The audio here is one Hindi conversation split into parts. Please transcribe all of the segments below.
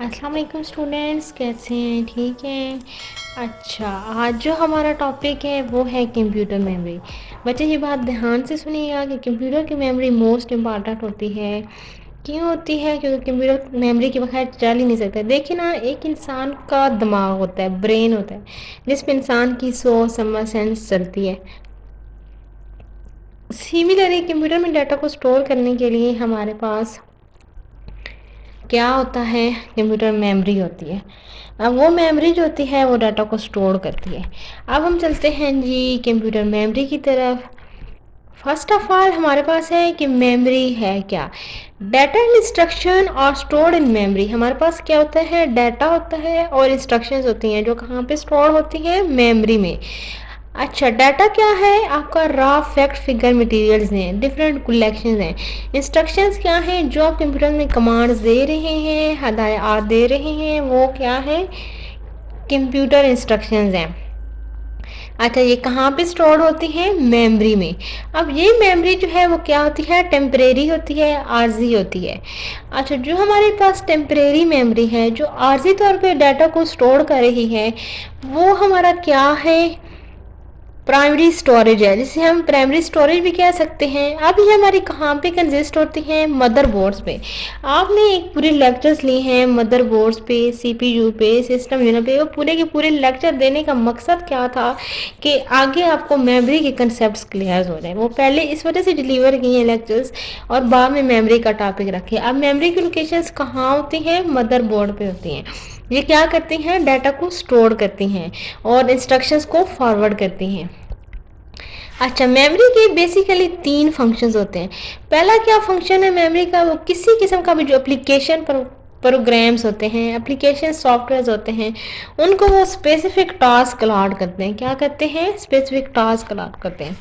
अस्सलाम वालेकुम स्टूडेंट्स, कैसे हैं? ठीक हैं। अच्छा, आज जो हमारा टॉपिक है वो है कंप्यूटर मेमोरी। बच्चे ये बात ध्यान से सुनिएगा कि कंप्यूटर की मेमोरी मोस्ट इम्पॉर्टेंट होती है। क्यों होती है? क्योंकि कंप्यूटर मेमोरी के बगैर चल ही नहीं सकता। देखिए ना, एक इंसान का दिमाग होता है, ब्रेन होता है, जिसमें इंसान की सोच समझ सेंस चलती है। सिमिलरली कंप्यूटर में डाटा को स्टोर करने के लिए हमारे पास क्या होता है? कंप्यूटर मेमोरी होती है। अब वो मेमोरी जो होती है वो डाटा को स्टोर करती है। अब हम चलते हैं जी कंप्यूटर मेमोरी की तरफ। फर्स्ट ऑफ ऑल हमारे पास है कि मेमोरी है क्या। डाटा एंड इंस्ट्रक्शन और स्टोर्ड इन मेमोरी। हमारे पास क्या होता है? डाटा होता है और इंस्ट्रक्शंस होती हैं जो कहाँ पे स्टोर होती हैं? मेमोरी में। अच्छा, डाटा क्या है? आपका रॉ फैक्ट फिगर मटेरियल्स हैं, डिफरेंट कलेक्शंस हैं। इंस्ट्रक्शंस क्या हैं? जो आप कंप्यूटर में कमांड्स दे रहे हैं, हदायत दे रहे हैं, वो क्या है? कंप्यूटर इंस्ट्रक्शंस हैं। अच्छा, ये कहाँ पे स्टोर होती है? मेमोरी में। अब ये मेमोरी जो है वो क्या होती है? टेम्परेरी होती है, आर्जी होती है। अच्छा, जो हमारे पास टेम्परेरी मेमोरी है, जो आर्जी तौर पे डाटा को स्टोर कर रही है, वो हमारा क्या है? प्राइमरी स्टोरेज है, जिसे हम प्राइमरी स्टोरेज भी कह सकते हैं। अब ये हमारी कहाँ पे कंसिस्ट होती हैं? मदरबोर्ड्स पे। आपने एक पूरे लेक्चर्स लिए हैं मदरबोर्ड्स पे, सीपीयू पे, सिस्टम यूनिट पे। वो पूरे के पूरे लेक्चर देने का मकसद क्या था? कि आगे आपको मेमोरी के कंसेप्ट क्लियर हो जाए। वो पहले इस वजह से डिलीवर किए हैं लेक्चर्स और बाद में मेमोरी का टॉपिक रखे। अब मेमोरी की लोकेशंस कहाँ होती हैं? मदरबोर्ड पे होती हैं। ये क्या करती हैं? डाटा को स्टोर करती हैं और इंस्ट्रक्शंस को फॉरवर्ड करती हैं। अच्छा, मेमोरी के बेसिकली 3 फंक्शंस होते हैं। पहला क्या फंक्शन है मेमोरी का? वो किसी किस्म का भी जो एप्लीकेशन प्रोग्राम्स होते हैं, एप्लीकेशन सॉफ्टवेयर होते हैं, उनको वो स्पेसिफिक टास्क अलॉट करते हैं। क्या करते हैं? स्पेसिफिक टास्क अलॉट करते हैं।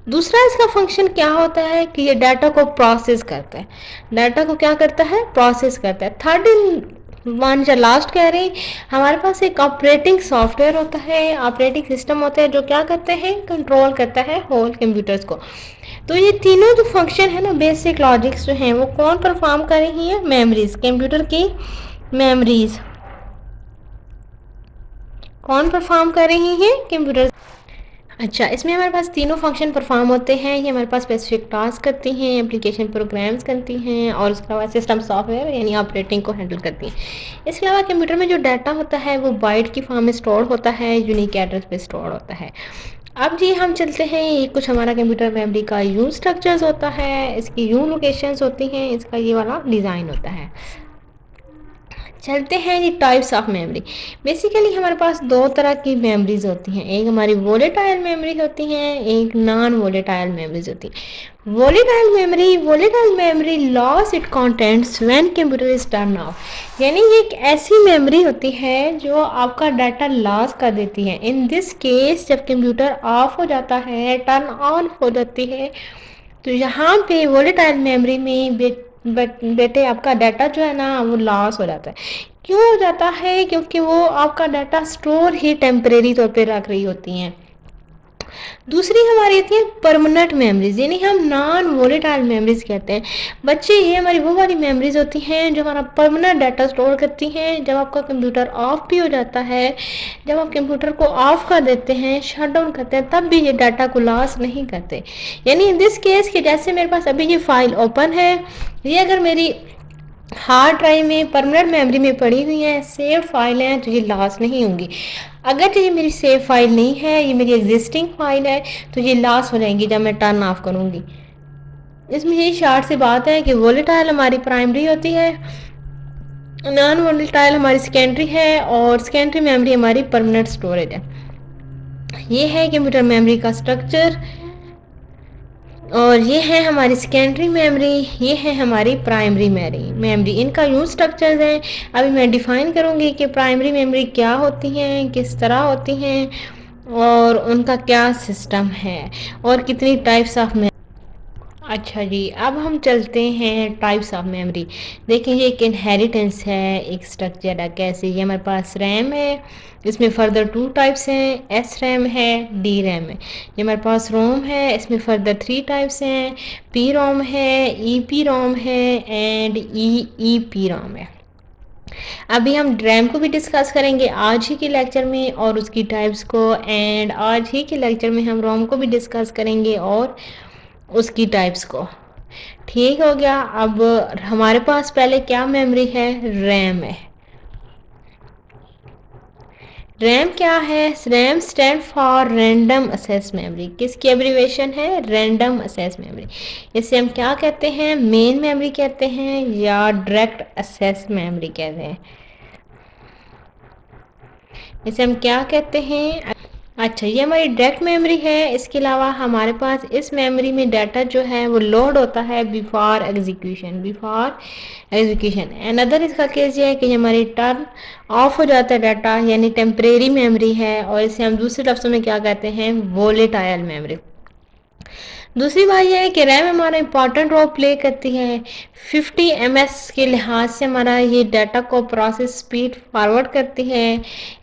दूसरा इसका फंक्शन क्या होता है कि ये डाटा को प्रोसेस करता है। डाटा को क्या करता है? प्रोसेस करता है। थर्ड इन वन या लास्ट कह रहे हैं, हमारे पास एक ऑपरेटिंग सॉफ्टवेयर होता है, ऑपरेटिंग सिस्टम होता है, जो क्या करते हैं? कंट्रोल करता है होल कंप्यूटर्स को। तो ये तीनों जो फंक्शन है ना, बेसिक लॉजिक्स जो हैं, वो कौन परफॉर्म कर रही है? मेमोरीज, कंप्यूटर की मेमोरीज कौन परफॉर्म कर रही हैं? कंप्यूटर। अच्छा, इसमें हमारे पास तीनों फंक्शन परफॉर्म होते हैं। ये हमारे पास स्पेसिफिक टास्क करती हैं, एप्लीकेशन प्रोग्राम्स करती हैं और उसके अलावा सिस्टम सॉफ्टवेयर यानी ऑपरेटिंग को हैंडल करती हैं। इसके अलावा कंप्यूटर में जो डाटा होता है वो बाइट की फॉर्म में स्टोर होता है, यूनिक एड्रेस पे स्टोर होता है। अब जी हम चलते हैं, ये कुछ हमारा कंप्यूटर मेमोरी का यूज स्ट्रक्चर्स होता है, इसकी यूज लोकेशंस होती हैं, इसका ये वाला डिज़ाइन होता है। चलते हैं जी टाइप्स ऑफ मेमोरी। बेसिकली हमारे पास 2 तरह की मेमोरीज होती हैं। एक हमारी वोलेटाइल मेमोरी होती हैं, एक नॉन वोलेटाइल मेमोरीज होती हैं। Volatile memory loss it contents when computer is turn off. यानी ये एक ऐसी मेमोरी होती है जो आपका डाटा लॉस कर देती है। इन दिस केस जब कंप्यूटर ऑफ हो जाता है, टर्न ऑन हो जाती है, तो यहाँ पे वोलेटाइल मेमोरी में बेटे आपका डाटा जो है ना वो लॉस हो जाता है। क्यों हो जाता है? क्योंकि वो आपका डाटा स्टोर ही टेम्परेरी तौर पे रख रही होती हैं। दूसरी हमारी होती है परमानेंट मेमोरीज, यानी हम नॉन वोलेटाइल मेमोरीज कहते हैं। बच्चे, ये हमारी वो वाली मेमोरीज होती हैं जो हमारा परमानेंट डाटा स्टोर करती हैं। जब आपका कंप्यूटर ऑफ भी हो जाता है, जब आप कंप्यूटर को ऑफ कर देते हैं, शट डाउन करते हैं, तब भी ये डाटा को लॉस नहीं करते। यानी इन दिस केस कि जैसे मेरे पास अभी ये फाइल ओपन है, ये अगर मेरी हार्ड ड्राइव में परमानेंट मेमोरी में पड़ी हुई है, सेव फाइल है, तो ये लॉस नहीं होंगी। अगर ये मेरी सेव फाइल नहीं है, ये मेरी एग्जिस्टिंग फाइल है, तो ये लॉस हो जाएंगी जब मैं टर्न ऑफ करूँगी। इसमें यही शार्ट सी बात है कि वोलेटाइल हमारी प्राइमरी होती है, नॉन वोलेटाइल हमारी सेकेंडरी है और सेकेंडरी मेमोरी हमारी परमानेंट स्टोरेज है। ये है कंप्यूटर मेमोरी का स्ट्रक्चर और ये है हमारी सेकेंडरी मेमोरी, ये है हमारी प्राइमरी मेमोरी। इनका यूज स्ट्रक्चर्स हैं। अभी मैं डिफाइन करूँगी कि प्राइमरी मेमोरी क्या होती हैं, किस तरह होती हैं और उनका क्या सिस्टम है और कितनी टाइप्स ऑफ मेमोरी। अच्छा जी, अब हम चलते हैं टाइप्स ऑफ मेमोरी। देखिए, ये एक इनहेरिटेंस है, एक स्ट्रक्चर है। कैसे? ये हमारे पास रैम है, इसमें फर्दर 2 टाइप्स हैं, एस रैम है, डी रैम है। ये हमारे पास रोम है, इसमें फर्दर 3 टाइप्स हैं, पी रोम है, ई पी रोम है and E E P ROM है। अभी हम रैम को भी डिस्कस करेंगे आज ही के लेक्चर में और उसकी टाइप्स को, एंड आज ही के लेक्चर में हम रोम को भी डिस्कस करेंगे और उसकी टाइप्स को। ठीक हो गया। अब हमारे पास पहले क्या मेमोरी है, रैम है। रैम क्या है, RAM stand for random access memory. किसकी एब्रीवेशन है, रैंडम एक्सेस मेमोरी। इसे हम क्या कहते हैं, मेन मेमोरी कहते हैं या डायरेक्ट एक्सेस मेमोरी कहते हैं। इसे हम क्या कहते हैं, अच्छा ये हमारी डायरेक्ट मेमोरी है। इसके अलावा हमारे पास इस मेमोरी में डाटा जो है वो लोड होता है before execution, before execution. Another इसका केस ये है कि हमारी टर्न ऑफ हो जाता है डाटा, यानी टेम्परेरी मेमोरी है, और इसे हम दूसरे लफ्ज़ों में क्या कहते हैं, वोलेटाइल मेमोरी। दूसरी बात यह है कि रैम हमारा इंपॉर्टेंट रोल प्ले करती है। 50 ms के लिहाज से हमारा ये डाटा को प्रोसेस स्पीड फॉरवर्ड करती है।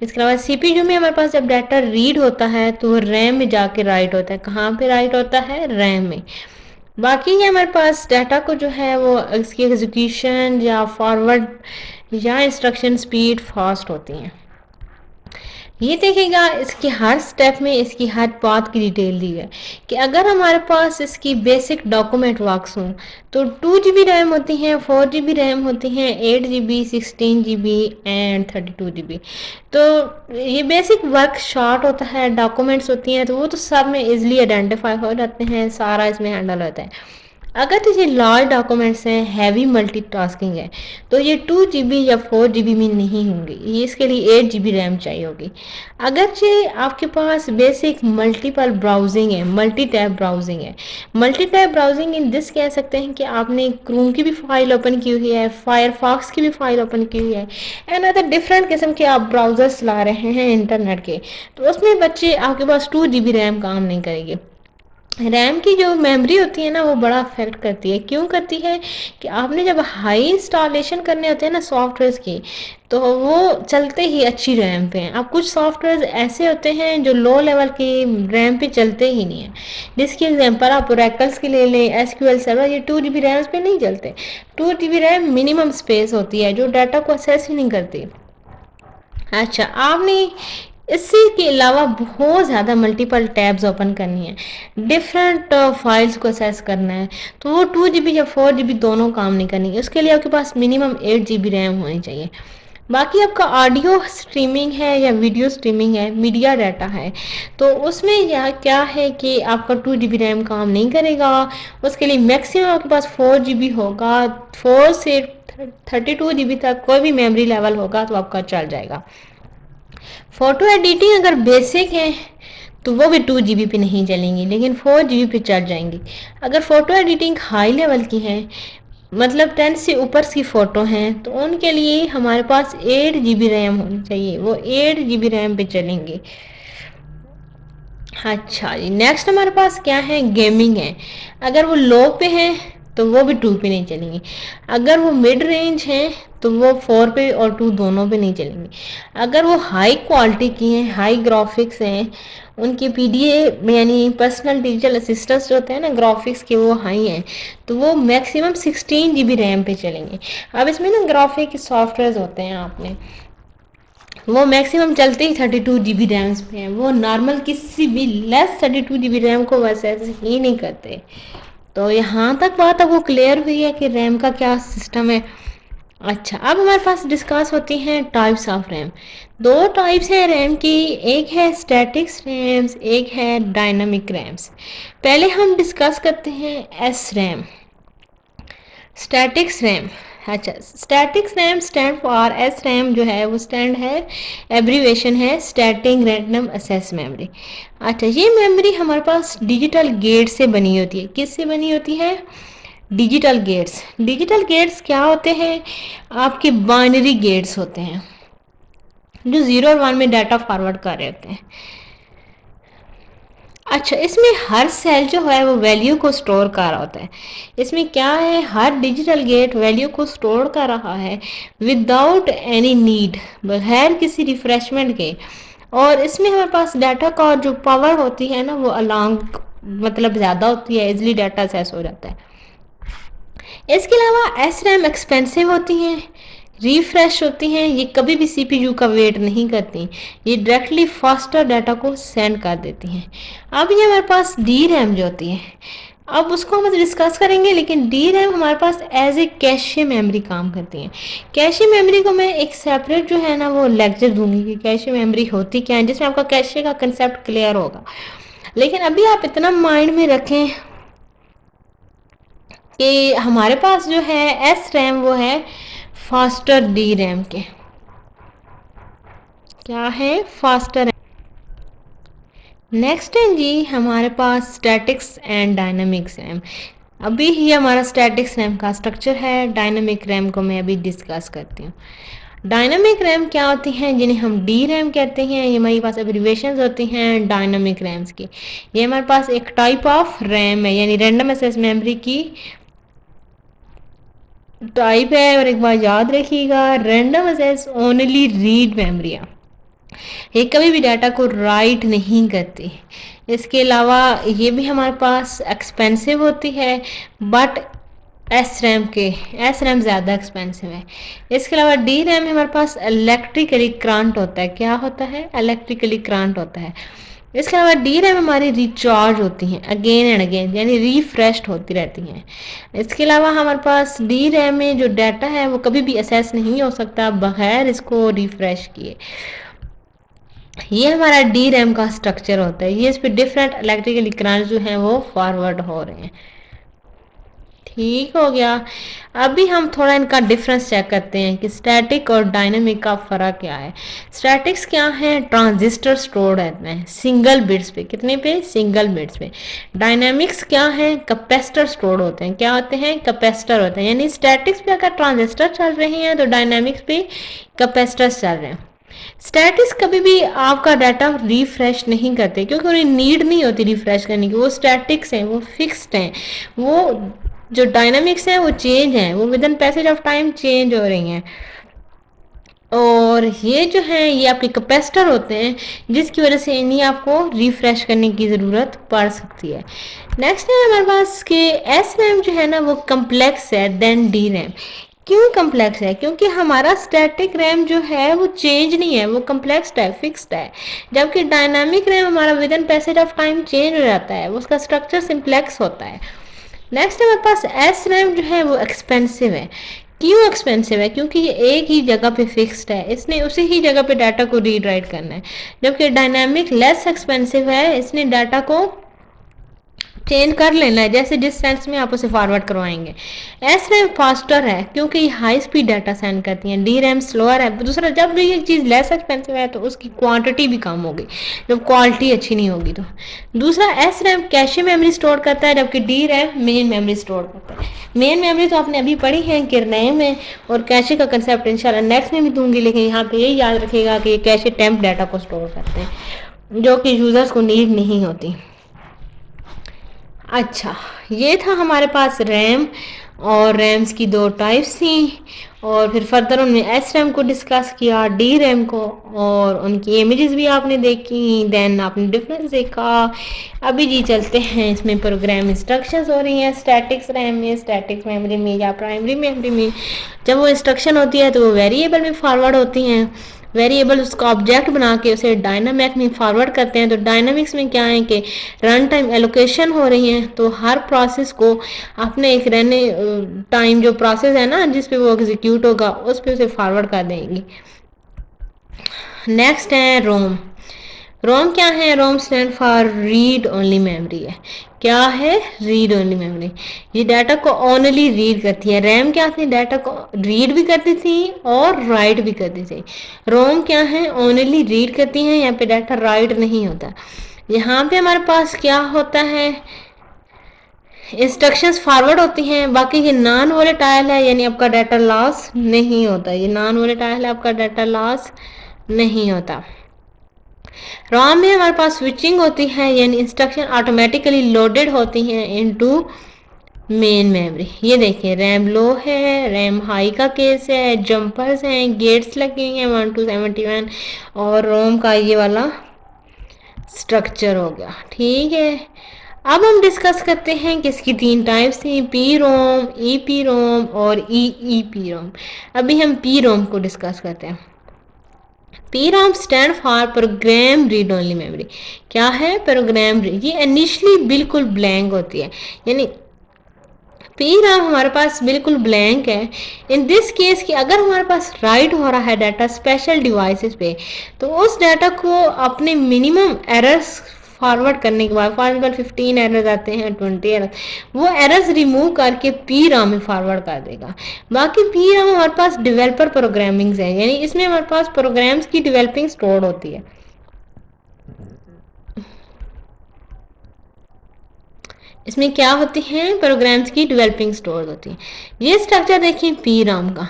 इसके अलावा सीपीयू में हमारे पास जब डाटा रीड होता है तो वो रैम में जाके राइट होता है। कहाँ पे राइट होता है, रैम में। बाकी ये हमारे पास डाटा को जो है वो इसकी एग्जीक्यूशन या फॉरवर्ड या इंस्ट्रक्शन स्पीड फास्ट होती हैं। ये देखिएगा इसके हर स्टेप में इसकी हर बात की डिटेल दी है कि अगर हमारे पास इसकी बेसिक डॉक्यूमेंट वर्क्स हों तो 2 GB रैम होती हैं, 4 GB रैम होती हैं, 8 GB, 16 GB एंड 32 GB। तो ये बेसिक वर्क शॉर्ट होता है, डॉक्यूमेंट्स होती हैं तो वो तो सब में इजीली आइडेंटिफाई हो जाते हैं, सारा इसमें हैंडल होता है। अगर तो ये लार्ज डॉक्यूमेंट्स हैं, हैवी मल्टीटास्किंग है, तो ये 2 GB या 4 GB में नहीं होंगी, ये इसके लिए 8 GB रैम चाहिए होगी। अगर ये आपके पास बेसिक मल्टीपल ब्राउजिंग है, मल्टी टैब ब्राउजिंग है, multi tab browsing in this कह सकते हैं कि आपने क्रोम की भी फाइल ओपन की हुई है, फायरफॉक्स की भी फाइल ओपन की हुई है, एंड अदर डिफरेंट किस्म के आप ब्राउजर्स चला रहे हैं इंटरनेट के, तो उसमें बच्चे आपके पास 2 GB रैम काम नहीं करेगी। रैम की जो मेमोरी होती है ना वो बड़ा अफेक्ट करती है। क्यों करती है कि आपने जब हाई इंस्टॉलेशन करने होते हैं ना सॉफ्टवेयर्स की, तो वो चलते ही अच्छी रैम पे हैं। अब कुछ सॉफ्टवेयर ऐसे होते हैं जो लो लेवल की रैम पे चलते ही नहीं है। जिसकी एग्जांपल आप ओरेकल्स की ले लें, एसक्यूएल सर्वर, ये 2 GB रैम पे नहीं चलते। 2 GB रैम मिनिमम स्पेस होती है जो डाटा को एक्सेस ही नहीं करती। अच्छा, आपने इसी के अलावा बहुत ज़्यादा मल्टीपल टैब्स ओपन करनी है, डिफरेंट फाइल्स को एक्सेस करना है, तो वो 2 GB या 4 GB दोनों काम नहीं करनी है। उसके लिए आपके पास मिनिमम 8 GB रैम होनी चाहिए। बाकी आपका ऑडियो स्ट्रीमिंग है या वीडियो स्ट्रीमिंग है, मीडिया डाटा है, तो उसमें यह क्या है कि आपका 2 GB रैम काम नहीं करेगा। उसके लिए मैक्सिमम आपके पास 4 GB होगा। 4 से 32 GB तक कोई भी मेमोरी लेवल होगा तो आपका चल जाएगा। फ़ोटो एडिटिंग अगर बेसिक है तो वो भी 2 GB पे नहीं चलेंगी, लेकिन 4 GB पे चल जाएंगी। अगर फ़ोटो एडिटिंग हाई लेवल की है, मतलब 10 से ऊपर की फ़ोटो हैं, तो उनके लिए हमारे पास 8 GB रैम होनी चाहिए, वो 8 GB रैम पे चलेंगे। अच्छा जी, नेक्स्ट हमारे पास क्या है, गेमिंग है। अगर वो लो पे है तो वो भी 2 पे नहीं चलेंगी। अगर वो मिड रेंज है तो वो 4 पे और 2 दोनों पे नहीं चलेंगी। अगर वो हाई क्वालिटी की हैं, हाई ग्राफिक्स हैं, उनके पीडीए यानी पर्सनल डिजिटल असिस्टेंट्स जो होते हैं ना ग्राफिक्स के, वो हाई हैं, तो वो मैक्सिमम 16 GB रैम पे चलेंगे। अब इसमें ना ग्राफिक सॉफ्टवेयर होते हैं, आपने वो मैक्सिमम चलते ही 32 GB रैम्स पे हैं। वो नॉर्मल किसी भी लेस 32 GB रैम को वैसे ही नहीं करते। तो यहाँ तक बात आपको क्लियर हुई है कि रैम का क्या सिस्टम है। अच्छा, अब हमारे पास डिस्कस होती हैं टाइप्स ऑफ रैम। दो टाइप्स हैं रैम की, एक है स्टैटिक्स रैम्स, एक है डायनामिक रैम्स। पहले हम डिस्कस करते हैं एस रैम, स्टैटिक्स रैम। अच्छा, statics RAM stand for, S RAM जो है वो स्टैंड है, एब्रीवेशन है स्टैटिक रैंडम एक्सेस मेमोरी। अच्छा, ये मेमोरी हमारे पास डिजिटल गेट से बनी होती है। किससे बनी होती है, डिजिटल गेट्स। डिजिटल गेट्स क्या होते हैं, आपके बाइनरी गेट्स होते हैं जो 0 और 1 में डाटा फॉरवर्ड कर रहे होते हैं। अच्छा, इसमें हर सेल जो है वो वैल्यू को स्टोर कर रहा होता है। इसमें क्या है, हर डिजिटल गेट वैल्यू को स्टोर कर रहा है विदाउट एनी नीड, बगैर किसी रिफ्रेशमेंट के। और इसमें हमारे पास डाटा का जो पावर होती है ना वो अलॉन्ग मतलब ज़्यादा होती है, इजली डाटा एक्सेस हो जाता है। इसके अलावा एस रैम एक्सपेंसिव होती हैं, रिफ्रेश होती हैं, ये कभी भी सीपीयू का वेट नहीं करती, ये डायरेक्टली फास्टर डाटा को सेंड कर देती हैं। अब ये हमारे पास डी रैम जो होती है, अब उसको हम डिस्कस करेंगे, लेकिन डी रैम हमारे पास एज ए कैशे मेमोरी काम करती है। कैशे मेमोरी को मैं एक सेपरेट जो है ना वो लेक्चर दूंगी कि कैशे मेमोरी होती क्या है, जिसमें आपका कैशे का कंसेप्ट क्लियर होगा। लेकिन अभी आप इतना माइंड में रखें कि हमारे पास जो है एस रैम वो है फास्टर डी रैम के। क्या है? फास्टर। नेक्स्ट है जी हमारे पास स्टैटिक्स एंड डायनामिक्स रैम। अभी ये हमारा स्टैटिक्स रैम का स्ट्रक्चर है, डायनामिक रैम को मैं अभी डिस्कस करती हूँ। डायनामिक रैम क्या होती हैं, जिन्हें हम डी रैम कहते हैं, ये हमारे पास एब्रिविएशंस होती हैं डायनामिक रैम्स की। ये हमारे पास एक टाइप ऑफ रैम है, यानी रैंडम एक्सेस मेमोरी की टाइप है। और एक बार याद रखिएगा, random access only read memory है, ये कभी भी डाटा को राइट नहीं करती। इसके अलावा ये भी हमारे पास एक्सपेंसिव होती है, बट एस रैम ज़्यादा एक्सपेंसिव है। इसके अलावा डी रैम हमारे पास इलेक्ट्रिकली करंट होता है। क्या होता है? इलेक्ट्रिकली करंट होता है। इसके अलावा डी रैम हमारी रिचार्ज होती हैं अगेन एंड अगेन, यानी रिफ्रेश्ड होती रहती हैं। इसके अलावा हमारे पास डी रैम में जो डाटा है वो कभी भी असेस नहीं हो सकता बगैर इसको रिफ्रेश किए। ये हमारा डी रैम का स्ट्रक्चर होता है। ये इस पे डिफरेंट इलेक्ट्रिकल करंट जो हैं वो फॉरवर्ड हो रहे हैं। ठीक हो गया। अभी हम थोड़ा इनका डिफरेंस चेक करते हैं कि स्टैटिक और डायनामिक का फ़र्क क्या है। स्टैटिक्स क्या है? ट्रांजिस्टर स्टोर रहते हैं सिंगल बिट्स पे। कितने पे? सिंगल बिट्स पे। डायनामिक्स क्या है? कैपेसिटर स्टोर होते हैं। क्या होते हैं? कैपेसिटर होते हैं। यानी स्टैटिक्स पे अगर ट्रांजिस्टर चल रहे हैं तो डायनामिक्स पे कैपेसिटर्स चल रहे हैं। स्टैटिक्स कभी भी आपका डाटा रिफ्रेश नहीं करते, क्योंकि उन्हें नीड नहीं होती रिफ्रेश करने की। वो स्टैटिक्स हैं, वो फिक्स्ड हैं। वो जो डायनामिक्स हैं वो चेंज हैं, वो with in passage of time change हो रही हैं। और ये जो है ये आपके कैपेसिटर होते हैं, जिसकी वजह से इन्हें आपको रिफ्रेश करने की ज़रूरत पड़ सकती है। नेक्स्ट है हमारे पास कि एस रैम जो है ना वो कम्प्लेक्स है देन डी रैम। क्यों कम्प्लेक्स है? क्योंकि हमारा स्टैटिक रैम जो है वो चेंज नहीं है, वो कम्प्लेक्स है, फिक्स्ड है। जबकि डायनामिक रैम हमारा with in passage of time change हो जाता है, उसका स्ट्रक्चर सिंप्लेक्स होता है। नेक्स्ट हमारे पास एस रैम जो है वो एक्सपेंसिव है। क्यों एक्सपेंसिव है? क्योंकि ये एक ही जगह पे फिक्स्ड है, इसने उसी ही जगह पे डाटा को रीड राइट करना है। जबकि डायनामिक लेस एक्सपेंसिव है, इसने डाटा को चेंज कर लेना है, जैसे जिस सेंस में आप उसे फॉरवर्ड करवाएंगे। एस रैम फास्टर है क्योंकि हाई स्पीड डाटा सेंड करती है। डी रैम स्लोअर है। दूसरा, जब भी एक चीज़ लेस एक्सपेंसिव है तो उसकी क्वांटिटी भी कम होगी, जब क्वालिटी अच्छी नहीं होगी तो। दूसरा, S RAM cache memory store करता है, जबकि D RAM main memory store करता है। मेन मेमोरी तो आपने अभी पढ़ी है किरने में, और कैशे का कंसेप्ट इंशाल्लाह नेक्स्ट में भी दूंगी। लेकिन यहाँ पे यही याद रखिएगा कि कैशे टेम्प डाटा को स्टोर करते हैं, जो कि यूज़र्स को नीड नहीं होती। अच्छा, ये था हमारे पास रैम, और रैम्स की दो टाइप्स थी, और फिर फर्दर उनमें एस रैम को डिस्कस किया, डी रैम को, और उनकी इमेजेस भी आपने देखी, देन आपने डिफरेंस देखा। अभी जी चलते हैं, इसमें प्रोग्राम इंस्ट्रक्शंस हो रही हैं स्टैटिक्स रैम में, स्टैटिक मेमोरी में या प्राइमरी मेमोरी में। जब वो इंस्ट्रक्शन होती है तो वो वेरिएबल में फॉरवर्ड होती हैं। वेरिएबल उसका ऑब्जेक्ट बना के उसे डायनामिक में फॉरवर्ड करते हैं। तो डायनामिक्स में क्या है कि रन टाइम एलोकेशन हो रही है, तो हर प्रोसेस को अपने एक रहने टाइम जो प्रोसेस है ना जिस पे वो एग्जीक्यूट होगा उस पे उसे फॉरवर्ड कर देंगी। नेक्स्ट है रोम। रोम क्या है? रोम stand for read only memory है। क्या है? Read only memory. ये डाटा को ओनली रीड करती है। रैम क्या थी? डाटा को रीड भी करती थी और राइट भी करती थी। रोम क्या है? ओनली रीड करती है, यहाँ पे डाटा राइट नहीं होता। यहाँ पे हमारे पास क्या होता है? इंस्ट्रक्शंस फॉरवर्ड होती हैं। बाकी ये नॉन वोलेटाइल है, यानी आपका डाटा लॉस नहीं होता। ये नॉन वोलेटाइल है, आपका डाटा लॉस नहीं होता। रॉम में हमारे पास स्विचिंग होती है, यानी इंस्ट्रक्शन ऑटोमेटिकली लोडेड होती हैं इनटू मेन मेमोरी। ये देखिए, रैम लो है, रैम हाई का केस है, जंपर्स हैं, गेट्स लगे हैं 1 to 71, और रोम का ये वाला स्ट्रक्चर हो गया। ठीक है, अब हम डिस्कस करते हैं कि इसकी 3 टाइप्स थी, P ROM, E P ROM और ई ई पी रोम। अभी हम पी रोम को डिस्कस करते हैं। PROM stand for program read only memory. क्या है प्रोग्राम रीड? ये इनिशियली बिल्कुल ब्लैंक होती है, यानी पी राम हमारे पास बिल्कुल ब्लैंक है। इन दिस केस कि अगर हमारे पास राइट हो रहा है डाटा स्पेशल डिवाइसेस पे, तो उस डाटा को अपने मिनिमम एरर्स फॉरवर्ड करने के बाद, फॉर एग्जाम्पल 15 एरर्स आते हैं, 20 एरर्स, वो एरर्स रिमूव करके पी राम में फॉरवर्ड कर देगा। बाकी पी राम हमारे पास डेवलपर प्रोग्रामिंग्स है, यानी इसमें हमारे पास प्रोग्राम्स की डेवलपिंग स्टोर होती है। इसमें क्या होती हैं? प्रोग्राम्स की डेवलपिंग स्टोर होती हैं। ये स्ट्रक्चर देखिए पी राम का।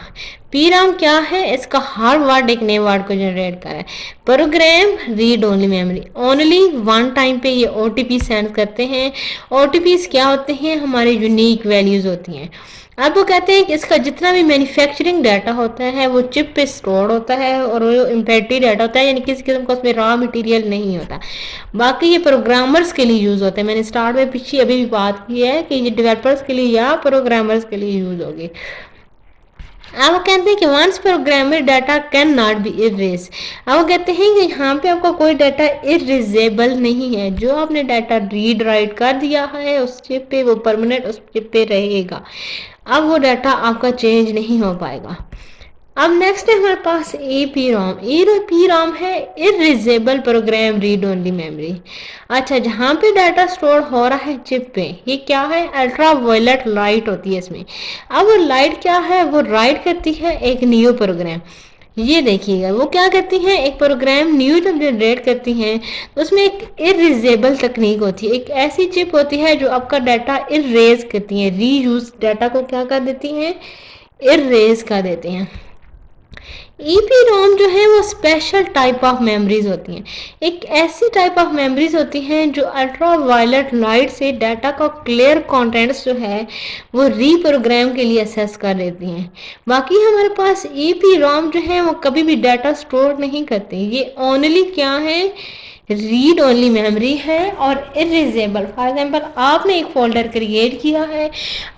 पी राम क्या है? इसका हर वर्ड एक नए वर्ड को जनरेट कर रहा है। Program read only memory, only one time पे ये ओटीपी सेंड करते हैं। ओटीपीज क्या होते हैं? हमारी यूनिक वैल्यूज होती हैं। अब वो कहते हैं कि इसका जितना भी मैन्युफैक्चरिंग डाटा होता है वो चिप पे स्टोर होता है, और वो इम्पेटी डाटा होता है, यानी किसी किस्म का उसमें रॉ मटेरियल नहीं होता। बाकी ये प्रोग्रामर्स के लिए यूज़ होते हैं। मैंने स्टार्ट में पीछे अभी भी बात की है कि ये डेवलपर्स के लिए या प्रोग्रामर्स के लिए यूज़ होगी। अब वो कहते हैं कि once programmer data can not be erase. अब वो कहते हैं कि यहाँ पे आपका कोई डाटा इरेजेबल नहीं है। जो आपने डाटा रीड राइट कर दिया है उस चिप पे, वो परमानेंट उस चिप पे रहेगा। अब वो डाटा आपका चेंज नहीं हो पाएगा। अब नेक्स्ट है हमारे पास A P ROM. A P ROM है erasable program read only memory. अच्छा, जहाँ पे डाटा स्टोर हो रहा है चिप पे, ये क्या है? अल्ट्रा वायलेट लाइट होती है इसमें। अब वो लाइट क्या है? वो राइट करती है एक न्यू प्रोग्राम। ये देखिएगा वो क्या करती हैं, एक प्रोग्राम न्यू जब जनरेट करती हैं तो उसमें एक इरेजेबल तकनीक होती है। एक ऐसी चिप होती है जो आपका डाटा इरेज करती है, रीयूज डाटा को क्या कर देती हैं? इरेज कर देते हैं। EPROM जो है वो स्पेशल टाइप ऑफ मेमोरीज होती हैं। एक ऐसी टाइप ऑफ मेमोरीज होती हैं जो अल्ट्रा वायलेट लाइट से डाटा का क्लियर कंटेंट्स जो है वो रीप्रोग्राम के लिए असेस कर देती हैं। बाकी हमारे पास EPROM जो है वो कभी भी डाटा स्टोर नहीं करते। ये ओनली क्या है? रीड ओनली मेमोरी है और इरेजेबल। फॉर एग्जाम्पल आपने एक फोल्डर क्रिएट किया है,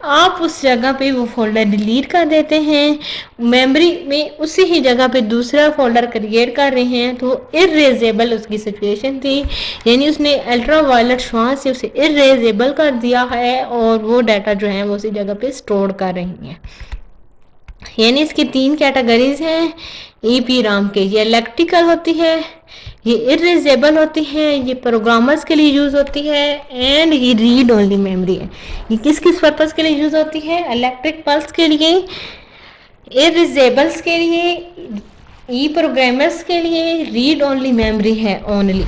आप उस जगह पे वो फोल्डर डिलीट कर देते हैं, मेमोरी में उसी ही जगह पे दूसरा फोल्डर क्रिएट कर रहे हैं, तो इरेजेबल उसकी सिचुएशन थी, यानी उसने अल्ट्रा वायलेट श्वास से उसे इरेजेबल कर दिया है और वो डाटा जो है वो उसी जगह पे स्टोर कर रही हैं। यानी इसकी 3 कैटेगरीज हैं EPROM के। ये इलेक्ट्रिकल होती है, ये इरेजेबल होती है, ये प्रोग्रामर्स के लिए यूज होती है, एंड ये रीड ओनली मेमोरी है। ये किस किस पर्पज के लिए यूज होती है? इलेक्ट्रिक पल्स के लिए, इरेजेबल्स के लिए, ई प्रोग्रामर्स के लिए, रीड ओनली मेमोरी है ओनली।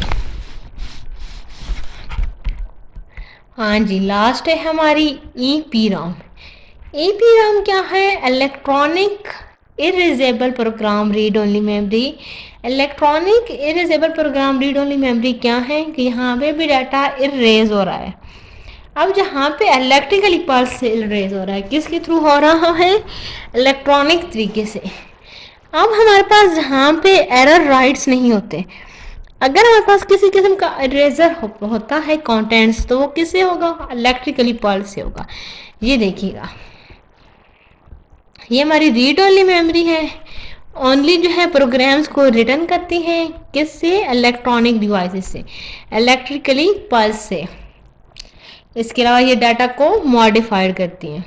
हाँ जी, लास्ट है हमारी EPROM। EPROM क्या है? Electronic erasable program read only memory. Electronic erasable program read only memory क्या है कि यहाँ पे भी डाटा इरेज हो रहा है। अब जहाँ पे इलेक्ट्रिकली पल्स से इरेज हो रहा है, किसके थ्रू हो रहा है? इलेक्ट्रॉनिक तरीके से। अब हमारे पास जहाँ पे एरर राइट्स नहीं होते, अगर हमारे पास किसी किस्म का इरेजर होता है कंटेंट्स, तो वो किससे होगा? इलेक्ट्रिकली पल्स से होगा। ये देखिएगा, ये हमारी रीड ओनली मेमोरी है, ओनली जो है प्रोग्राम्स को रिटर्न करती है किससे? इलेक्ट्रॉनिक डिवाइसेस से, इलेक्ट्रिकली पल्स से। इसके अलावा ये डाटा को मॉडिफाइड करती हैं।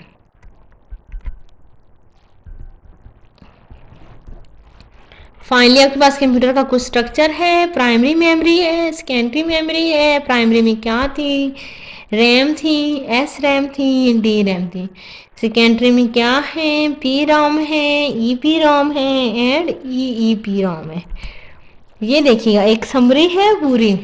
फाइनली आपके पास कंप्यूटर का कुछ स्ट्रक्चर है। प्राइमरी मेमोरी है, सेकेंडरी मेमोरी है। प्राइमरी में क्या थी? रैम थी, एस रैम थी, डी रैम थी। सेकेंडरी में क्या है? पी रोम है, ई पी रोम है, एंड ई पी रोम है। ये देखिएगा एक समरी है पूरी।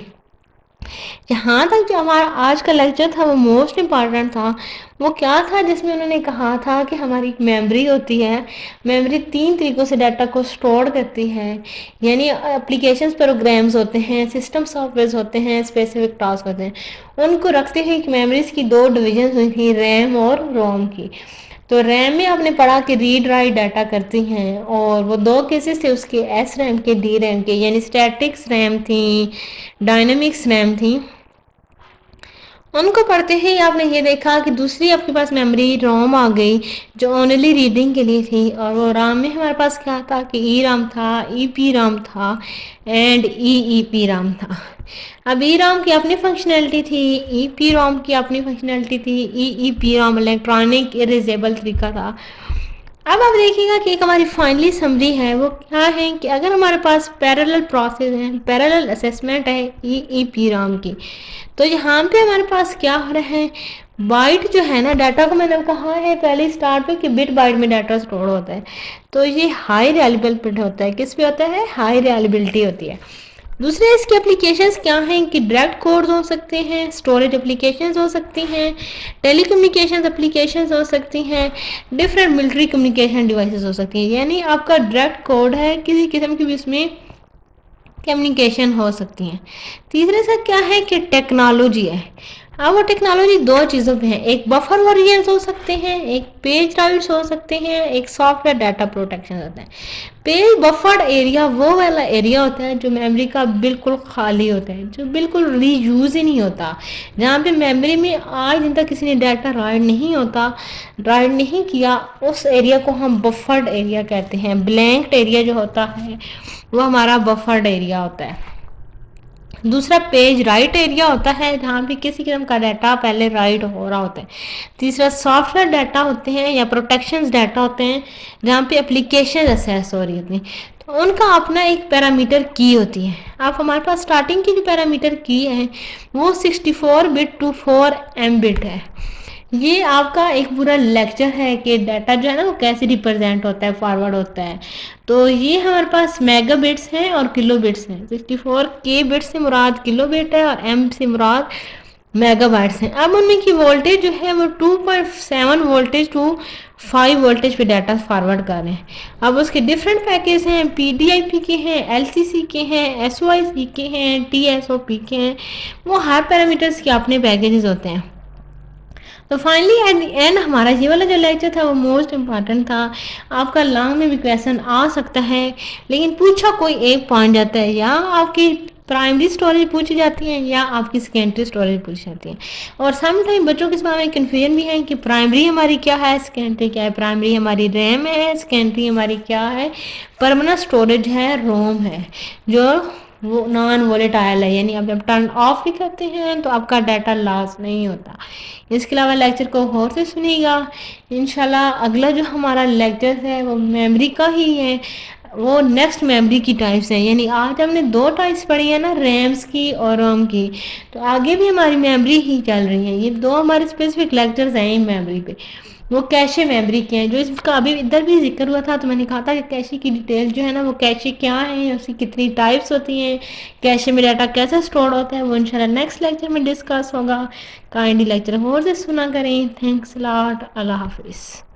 यहाँ तक जो हमारा आज का लेक्चर था वो मोस्ट इम्पॉर्टेंट था। वो क्या था? जिसमें उन्होंने कहा था कि हमारी मेमोरी होती है, मेमोरी 3 तरीक़ों से डाटा को स्टोर करती है। यानी एप्लीकेशंस प्रोग्राम्स होते हैं, सिस्टम सॉफ्टवेयर होते हैं, स्पेसिफिक टास्क होते हैं, उनको रखते हुए मेमोरीज की 2 डिविजन हुई थी, रैम और रोम की। तो रैम में आपने पढ़ा कि रीड राइट डाटा करती हैं, और वो 2 केसेस थे उसके, एस रैम के, डी रैम के, यानी स्टैटिक्स रैम थी, डायनेमिक्स रैम थी। उनको पढ़ते ही आपने ये देखा कि दूसरी आपके पास मेमोरी रोम आ गई जो ओनली रीडिंग के लिए थी, और वो राम में हमारे पास क्या था कि ई राम था, ई पी राम था एंड ई पी राम था। अब ई राम की अपनी फंक्शनैलिटी थी, ई पी राम की अपनी फंक्शनैलिटी थी, E P Ram electronic erasable तरीका था। अब आप देखिएगा कि एक हमारी फाइनली समरी है वो क्या है कि अगर हमारे पास पैरेलल प्रोसेस है, पैरेलल असेसमेंट है ई पी राम की, तो यहाँ पे हमारे पास क्या हो रहा है, बाइट जो है ना, डाटा को मैंने कहा है पहले स्टार्ट पे कि बिट बाइट में डाटा स्टोर होता है, तो ये हाई रिलायबल होता है। किस पे होता है? हाई रिलायबिलिटी होती है। दूसरे इसके एप्लीकेशंस क्या हैं कि डायरेक्ट कोड्स हो सकते हैं, स्टोरेज एप्लीकेशंस हो सकती हैं, टेलीकम्युनिकेशंस एप्लीकेशंस हो सकती हैं, डिफरेंट मिलिट्री कम्युनिकेशन डिवाइसेस हो सकती हैं। यानी आपका डायरेक्ट कोड है, किसी किस्म की भी इसमें कम्युनिकेशन हो सकती हैं। तीसरे से क्या है कि टेक्नोलॉजी है। अब वो टेक्नोलॉजी दो चीज़ों पे है, एक बफर वॉरियंस हो सकते हैं, एक पेज राइट्स हो सकते हैं, एक सॉफ्टवेयर डाटा प्रोटेक्शन होता है। पेज बफर्ड एरिया वो वाला एरिया होता है जो मेमोरी का बिल्कुल खाली होता है, जो बिल्कुल रीयूज ही नहीं होता, जहाँ पे मेमोरी में आज दिन तक किसी ने डाटा राइट नहीं होता, राइट नहीं किया, उस एरिया को हम बफर्ड एरिया कहते हैं। ब्लैंक एरिया जो होता है वो हमारा बफर्ड एरिया होता है। दूसरा पेज राइट एरिया होता है, जहाँ पे किसी किस्म का डाटा पहले राइट हो रहा होता है। तीसरा सॉफ्टवेयर डाटा होते हैं या प्रोटेक्शंस डाटा होते हैं, जहाँ पे एप्लीकेशन असेस हो रही होती हैं, तो उनका अपना एक पैरामीटर की होती है। आप हमारे पास स्टार्टिंग की जो पैरामीटर की है वो 64 बिट टू 4 एम बिट है। ये आपका एक पूरा लेक्चर है कि डाटा जो है ना वो कैसे रिप्रेजेंट होता है, फॉरवर्ड होता है। तो ये हमारे पास मेगा बिट्स हैं और किलो बिट्स हैं। 64 के बिट्स से मुराद किलो बिट है और एम से मुराद मेगाबाइट्स हैं। अब उनमें की वोल्टेज जो है वो 2.7 वोल्टेज टू 5 वोल्टेज पे डाटा फॉरवर्ड कर रहे हैं। अब उसके डिफरेंट पैकेज हैं, PDIP के हैं, LCC के हैं, SOIC के हैं, TSOP के हैं। वो हर पैरामीटर्स के अपने पैकेजेस होते हैं। तो फाइनली एट द एंड हमारा ये वाला जो लेक्चर था वो मोस्ट इम्पॉर्टेंट था। आपका लॉन्ग में भी क्वेश्चन आ सकता है, लेकिन पूछा कोई एक पॉइंट जाता है, या आपकी प्राइमरी स्टोरेज पूछी जाती है या आपकी सेकेंडरी स्टोरेज पूछी जाती है। और सम टाइम बच्चों के इस बारे में कन्फ्यूजन भी है कि प्राइमरी हमारी क्या है, सेकेंडरी क्या है। प्राइमरी हमारी रैम है, सेकेंडरी हमारी क्या है, परमानेंट स्टोरेज है, रोम है, जो वो नॉन वोलेटाइल है, यानी आप जब टर्न ऑफ भी करते हैं तो आपका डाटा लॉस नहीं होता। इसके अलावा लेक्चर को गौर से सुनिएगा। इंशाल्लाह अगला जो हमारा लेक्चर है वो मेमोरी का ही है, वो नेक्स्ट मेमोरी की टाइप्स है। यानी आज हमने दो टाइप्स पढ़ी है ना, रैम्स की और रोम की, तो आगे भी हमारी मेमोरी ही चल रही है। ये दो हमारे स्पेसिफिक लेक्चर्स हैं मेमोरी पे। वो कैशे मेमोरी के हैं, जो इसका अभी इधर भी जिक्र हुआ था, तो मैंने कहा था कि कैशे की डिटेल जो है ना, वो कैशे क्या है, उसकी कितनी टाइप्स होती हैं, कैशे में डाटा कैसे स्टोर होता है, वो इंशाल्लाह नेक्स्ट लेक्चर में डिस्कस होगा। काइंडली लेक्चर और से सुना करें। Thanks lot. अल्लाह हाफिज़।